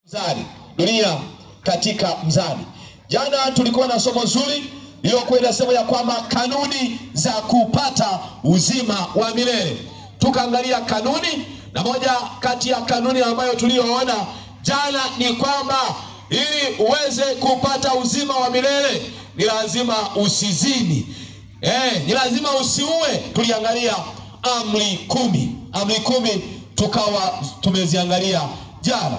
Mzani, dunia katika mzani. Jana tulikuwa na somo zuri iliyokuwa inasema ya kwamba kanuni za kupata uzima wa milele. Tukaangalia kanuni, na moja kati ya kanuni ambayo tuliyoona jana ni kwamba ili uweze kupata uzima wa milele ni lazima usizini. Ni lazima usiue. Tuliangalia amri 10. Amri 10 tukawa tumeziangalia jana.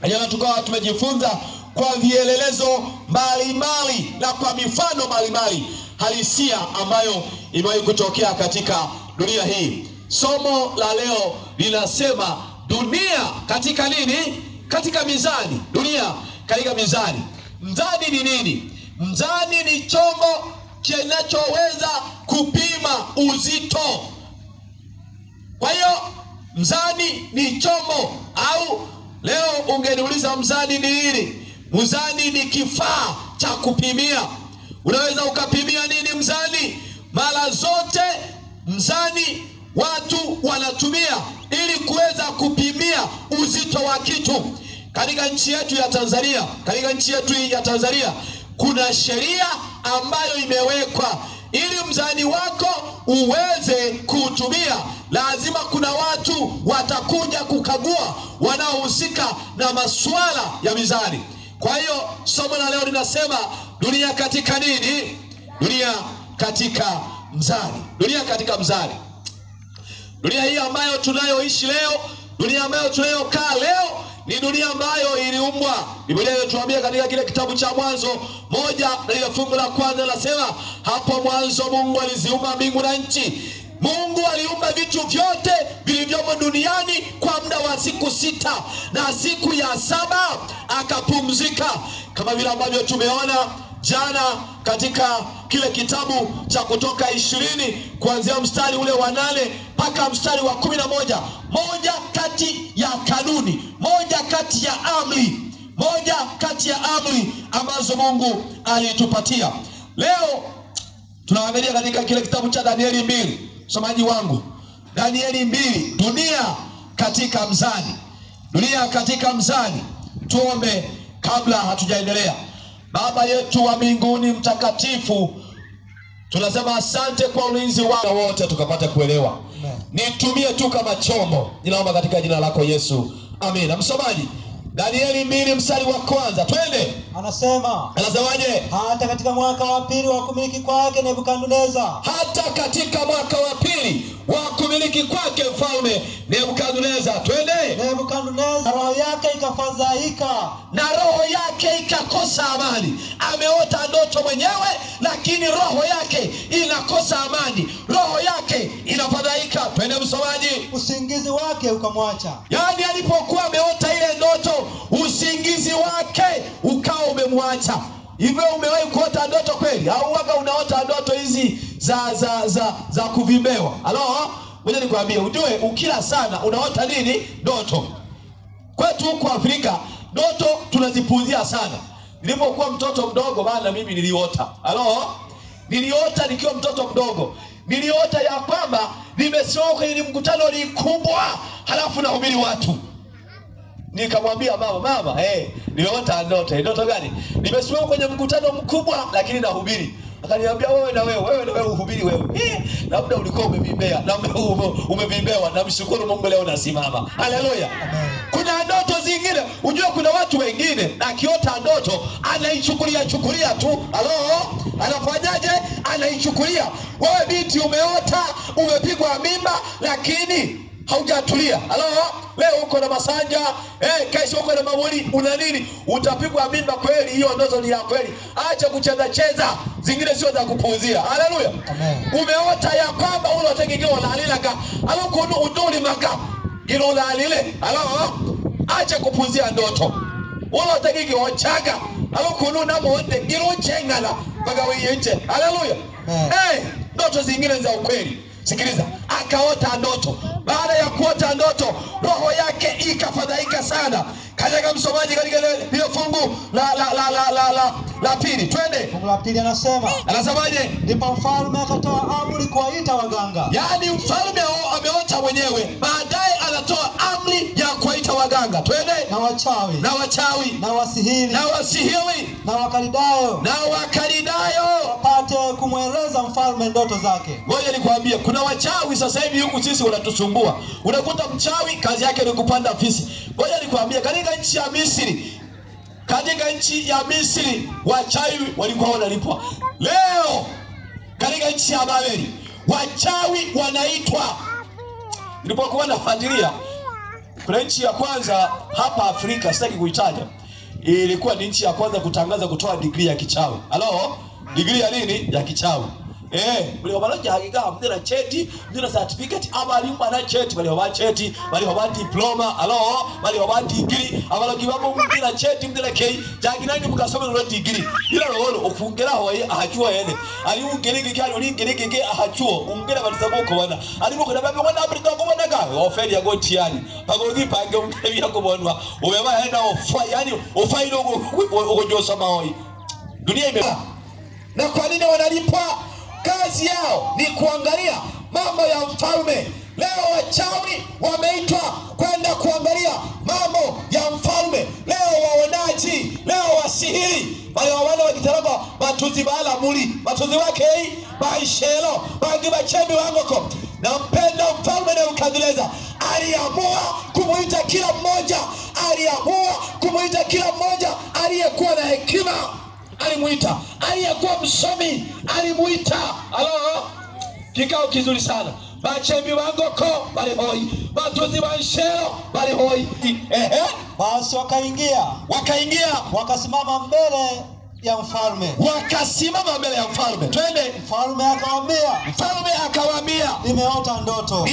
Jana tukawa tumejifunza kwa vielelezo mbalimbali na kwa mifano mbalimbali halisia ambayo imewahi kutokea katika dunia hii. Somo la leo linasema dunia katika nini? Katika mizani. Dunia katika mizani. Mzani ni nini? Mzani ni chombo kinachoweza kupima uzito. Kwa hiyo mzani ni chombo, au leo ungeniuliza mzani ni nini? Mzani ni kifaa cha kupimia. Unaweza ukapimia nini mzani? Mara zote mzani watu wanatumia ili kuweza kupimia uzito wa kitu. Katika nchi yetu ya Tanzania, kuna sheria ambayo imewekwa ili mzani wako uweze kutumia. Lazima kuna watu watakuja kukagua, wanaohusika na masuala ya mizani. Kwa hiyo somo la leo linasema dunia katika nini? Dunia katika mzani. Dunia katika mzani. Dunia hii ambayo tunayoishi leo, dunia ambayo tunayokaa leo, ni dunia ambayo iliumbwa. Biblia inatuambia katika kile kitabu cha Mwanzo 1 na ile fungu la kwanza nasema, hapo mwanzo Mungu aliziumba mbingu na nchi. Mungu aliumba vitu vyote vilivyomo duniani kwa muda wa siku 6, na siku ya 7 akapumzika, kama vile ambavyo tumeona jana katika kile kitabu cha Kutoka 20 kuanzia mstari ule wa 8 mpaka mstari wa 11. Moja kati ya kanuni, moja kati ya amri ambazo Mungu alitupatia. Leo tunaangalia katika kile kitabu cha Danieli 2. Msomaji wangu, Danieli 2, dunia katika mzani. Dunia katika mzani. Tuombe kabla hatujaendelea. Baba yetu wa mbinguni mtakatifu, tunasema asante kwa ulinzi wako wote tukapata kuelewa. Nitumie tu kama chombo. Ninaomba katika jina lako Yesu. Amina. Msomaji, Danieli 2 mstari wa kwanza. Twende. Anasemaje? Hata katika mwaka wa pili wa kumiliki kwake Nebukadneza. Hata katika mwaka wa pili wa kumiliki kwake mfalme Nebukadneza. Twende. Nebukadneza roho yake ikafadhaika, na roho yake ikakosa amani. Ameota ndoto mwenyewe, lakini roho yake inakosa amani. Roho yake inafadhaika. Twende msomaji. Usingizi wake ukamwacha. Yaani alipokuwa ameota ile ndoto, usingizi wake ukao umemwacha. Hivyo umewahi kuota ndoto kweli? Au waga unaota ndoto hizi za kuvimbewa? Ngoja nikwambie, ujue ukila sana unaota nini? Ndoto. Kwetu huko Afrika ndoto tunazipuuzia sana. Nilipokuwa mtoto mdogo bana, mimi niliota. Niliota nikiwa mtoto mdogo. Niliota ya kwamba nimesimama kwenye mkutano mkubwa, halafu nahubiri watu. Nikamwambia mama, nimeota ndoto. Ndoto gani? Nimesimama kwenye mkutano mkubwa lakini nahubiri. Akaniambia wewe na wewe uhubiri wewe. Labda ulikuwa umevimbewa, na umevimbewa, na mshukuru Mungu leo nasimama. Haleluya. Kuna ndoto zingine, unajua kuna watu wengine akiota ndoto anaichukulia tu. Anafanyaje? Anaichukulia. Wewe binti umeota umepigwa mimba lakini haujatulia. Leo uko na masanja, kesho uko na mamuri, una nini? Utapigwa mimba kweli, hiyo ndoto ni ya kweli. Acha kucheza, zingine sio za kupuuzia. Haleluya. Umeota ya kwamba unategekea ulalilaka, alokunu uduli maka. Gino ulalile. Acha kupuuzia ndoto. Unategekea ochaga, alokunu na muonde, gino chengala, mpaka wiyenje. Haleluya. Ndoto zingine za ukweli. Sikiliza, akaota ndoto. Baada ya kuota ndoto, roho yake ikafadhaika sana. Katika msomaji Anasemaje katika hiyo fungu la pili? Twende. Fungu la pili anasema. Anasemaje? Ndipo mfalme akatoa amri kuwaita waganga. Yaani mfalme ameota mwenyewe, baadaye anatoa amri ya kuwaita waganga. Twende. Na wachawi. Na wachawi. Na wasihiri. Na wasihiri. Na wakaridayo. Na wakaridayo. Wapate kumweleza mfalme ndoto zake. Ngoja nikwambie, kuna wachawi sasa hivi huku sisi wanatusumbua. Unakuta mchawi kazi yake ni kupanda fisi. Ngoja nikwambie, katika nchi ya Misri, wachawi walikuwa wanalipwa. Leo katika nchi ya Babeli wachawi wanaitwa. Nilipokuwa nafuatilia, kuna nchi ya kwanza hapa Afrika, sitaki kuitaja, ilikuwa ni nchi ya kwanza kutangaza kutoa degree ya kichawi. Halo? Degree ya nini? Ya kichawi. Bali wabaloja hakika mdira cheti, mdira certificate, abalimba na cheti, bali wabaa cheti, bali wabaa diploma, halo, bali wabaa degree, abalogi babo mdira cheti, mdira kei, jagi nangi mukasome no degree. Ila lolo ofungera hoye ahachua yene. Ali ungereke kyali oli ngereke ahachuo, ungera balisabo ko wana. Ali mukona babe wana Afrika ko wana ga, ofeli ya goti yani. Pagodi pange ungebi yako bonwa. Obeba henda ofa, yani ofailo ogojosa maoi. Dunia ime. Na kwa nini wanalipwa? Kazi yao ni kuangalia mambo ya mfalme. Leo wachawi wameitwa kwenda kuangalia mambo ya mfalme. Leo waonaji, leo wasihiri, wale wana wakitaraba batuzi bala muri, batuzi wake baishelo, bangi bachembi wangoko. Na mpenda mfalme Nebukadneza aliamua kumuita kila mmoja, aliyekuwa na hekima alimuita, aliyekuwa msomi alimuita. Halo, kikao kizuri sana. Bachembi wangoko bali hoi, batuzi banshero bali hoi. Basi wakaingia wakasimama mbele ya mfalme. Twende. Mfalme akawaambia, nimeota ndoto.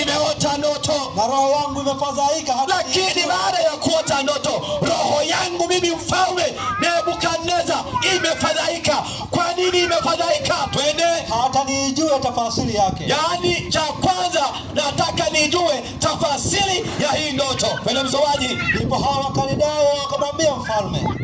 Na roho yangu imefadhaika hata. Lakini baada ya kuota ndoto, roho yangu mimi mfalme Nebukadneza imefadhaika. Kwa nini imefadhaika? Twende. Hata nijue tafasiri yake. Yaani cha kwanza nataka nijue tafasiri ya hii ndoto. Twende msomaji. Ndipo hawa wakaridayo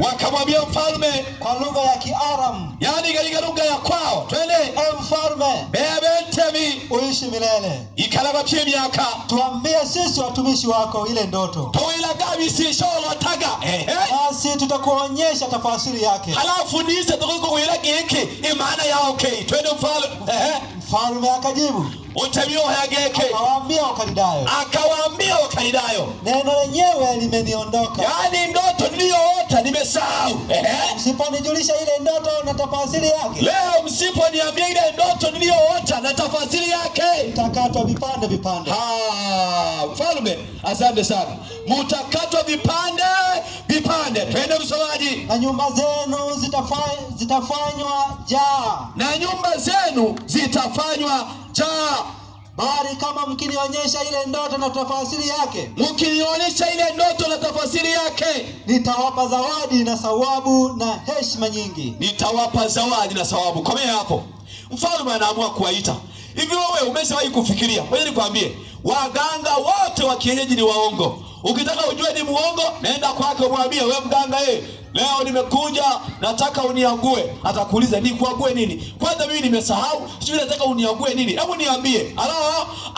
wakamwambia mfalme kwa lugha ya Kiaramu, yaani katika lugha ya kwao. Twende. Mfalme, bebentemi uishi milele. Ikalaba chimiaka. Tuambie sisi watumishi wako ile ndoto. Toila gabi si sholo taga. Basi tutakuonyesha tafasiri yake. Halafu nise tuko kuila geke imana ya okay. Twende mfalme. Mfalme akajibu, utemio hayageke. Akawaambia wakaridayo, neno lenyewe limeniondoka. Yaani ndoto niliyoota nimesahau. Msiponijulisha ile ndoto na tafasiri yake. Leo msiponiambia ile ndoto niliyoota na tafasiri yake, mtakatwa vipande. Mfalme, asante sana. Mtakatwa vipande. Twende msomaji. Na nyumba zenu zitafanywa jaa. Bali kama mkinionyesha ile ndoto na tafasiri yake, nitawapa zawadi na thawabu na heshima nyingi. Komea hapo. Mfalme anaamua kuwaita. Hivi wewe umeshawahi kufikiria? Wewe nikwambie, waganga wote wa kienyeji ni waongo. Ukitaka ujue ni muongo, nenda kwake umwambie, wewe mganga leo nimekuja nataka uniangue. Atakuuliza ni kuangue nini? Kwanza mimi nimesahau, sijui nataka uniangue nini. Hebu niambie.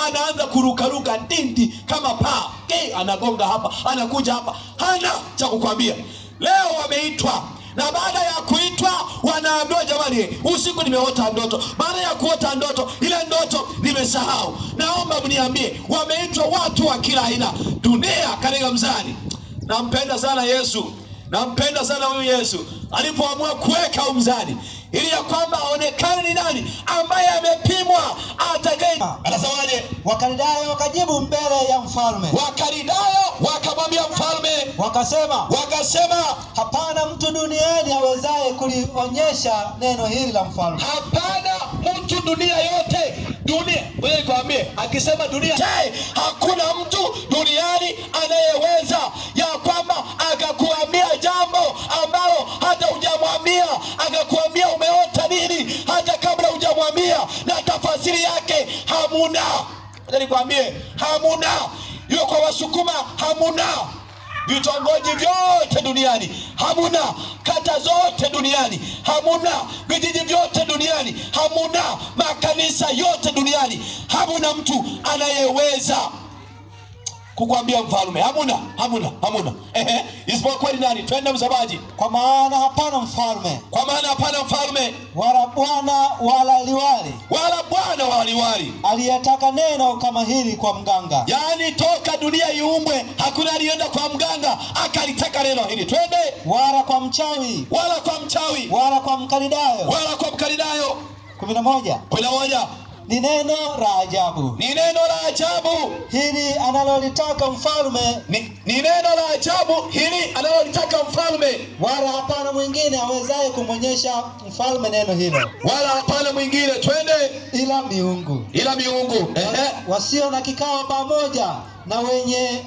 Anaanza kurukaruka ndindi kama paa. Anagonga hapa, anakuja hapa. Hana cha kukwambia. Leo wameitwa. Na baada ya kuitwa wanaambiwa, jamani, usiku nimeota ndoto. Baada ya kuota ndoto, ile ndoto nimesahau. Naomba mniambie. Wameitwa watu wa kila aina. Dunia katika mzani. Nampenda sana Yesu. Nampenda sana huyu Yesu. Alipoamua kuweka mzani ili ya kwamba aonekane ni nani ambaye amepimwa atakaye. Anasemaje? Wakaridayo wakajibu mbele ya mfalme. Wakamwambia mfalme, wakasema, hapana mtu duniani awezaye kulionyesha neno hili la mfalme. Hapana mtu dunia yote. Wewe nikwambie, akisema dunia, hakuna mtu duniani anayeweza ya kwamba akakuambia jambo ambalo hata hujamwambia, akakuambia umeota nini hata kabla hujamwambia, na tafasiri yake hamuna. Nikwambie, hamuna. Hiyo kwa Wasukuma hamuna. vitongoji vyote duniani hamuna, kata zote duniani hamuna, vijiji vyote duniani hamuna, makanisa yote duniani hamuna mtu anayeweza kukwambia mfalme. Hamuna. Isipokuwa ni nani? Twende msamaji. Kwa maana hapana mfalme. Kwa maana hapana mfalme. Wala bwana wala liwali. Wala bwana wala liwali. Aliyetaka neno kama hili kwa mganga. Yaani toka dunia iumbwe hakuna alienda kwa mganga akalitaka neno hili. Twende. Wala kwa mchawi. Wala kwa mchawi. Wala kwa mkalidayo. Wala kwa mkalidayo. 11. Ni neno la ajabu. Ni neno la ajabu hili analolitaka mfalme. Ni neno la ajabu hili analolitaka mfalme. Wala hapana mwingine awezaye kumonyesha mfalme neno hilo. Wala hapana mwingine. Twende. Ila miungu. Wasio na kikao pamoja na wenye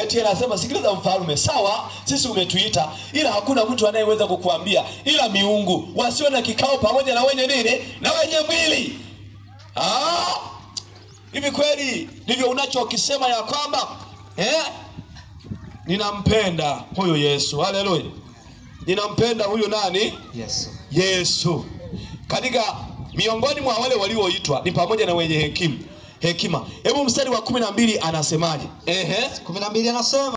eti anasema sikiliza mfalme, sawa sisi umetuita, ila hakuna mtu anayeweza kukuambia ila miungu, wasio na kikao pamoja na wenye nini? Na wenye mwili. Hivi kweli ndivyo unachokisema ya kwamba ninampenda huyo Yesu? Haleluya. Ninampenda huyo nani? Yesu. Katika miongoni mwa wale walioitwa ni pamoja na wenye hekima. Hebu mstari wa 12 anasemaje? 12 anasema